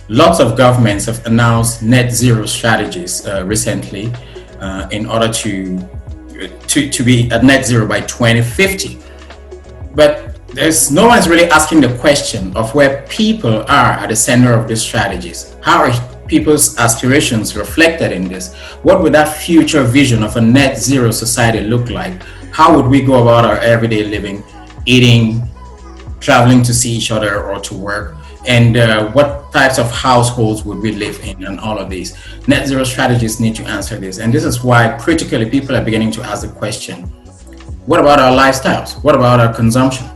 Lots of governments have announced net zero strategies recently in order to be at net zero by 2050. But there's no one's really asking the question of where people are at the center of these strategies. How are people's aspirations reflected in this? What would that future vision of a net zero society look like? How would we go about our everyday living, eating, traveling to see each other or to work? And what types of households would we live in, and all of these? Net zero strategies need to answer this. And this is why critically people are beginning to ask the question, what about our lifestyles? What about our consumption?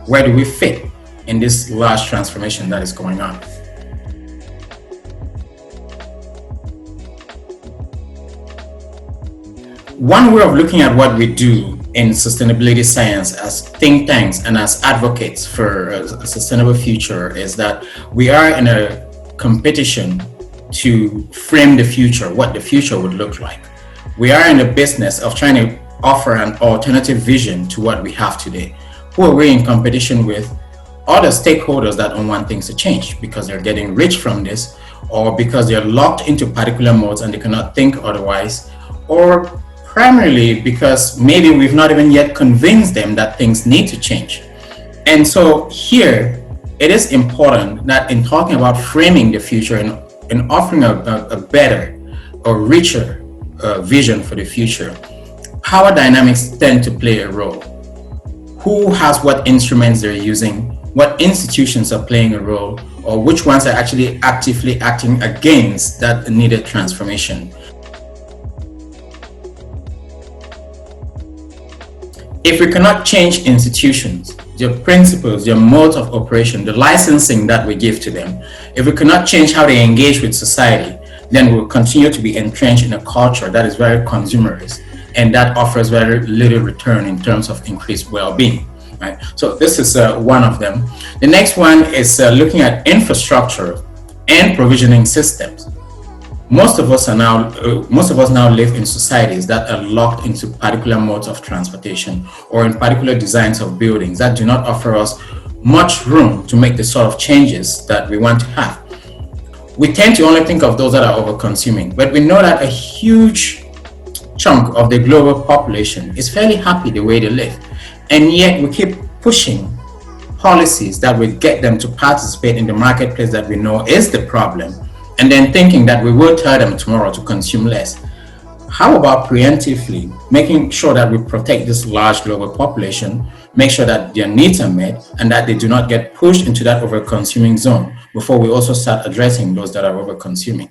Where do we fit in this large transformation that is going on? One way of looking at what we do in sustainability science as think tanks and as advocates for a sustainable future is that we are in a competition to frame the future, what the future would look like. We are in the business of trying to offer an alternative vision to what we have today. Who are we in competition with? Other stakeholders that don't want things to change because they're getting rich from this, or because they're locked into particular modes and they cannot think otherwise, or primarily because maybe we've not even yet convinced them that things need to change. And so here, it is important that in talking about framing the future and offering a better or richer vision for the future, power dynamics tend to play a role. Who has what instruments they're using, what institutions are playing a role, or which ones are actually actively acting against that needed transformation. If we cannot change institutions, their principles, their modes of operation, the licensing that we give to them, if we cannot change how they engage with society, then we'll continue to be entrenched in a culture that is very consumerist and that offers very little return in terms of increased well-being. Right? So this is one of them. The next one is looking at infrastructure and provisioning systems. Most of us now live in societies that are locked into particular modes of transportation or in particular designs of buildings that do not offer us much room to make the sort of changes that we want to have. We tend to only think of those that are over-consuming, but we know that a huge chunk of the global population is fairly happy the way they live, and yet we keep pushing policies that will get them to participate in the marketplace that we know is the problem, and then thinking that we will tell them tomorrow to consume less. How about preemptively making sure that we protect this large global population, make sure that their needs are met and that they do not get pushed into that over-consuming zone before we also start addressing those that are over-consuming?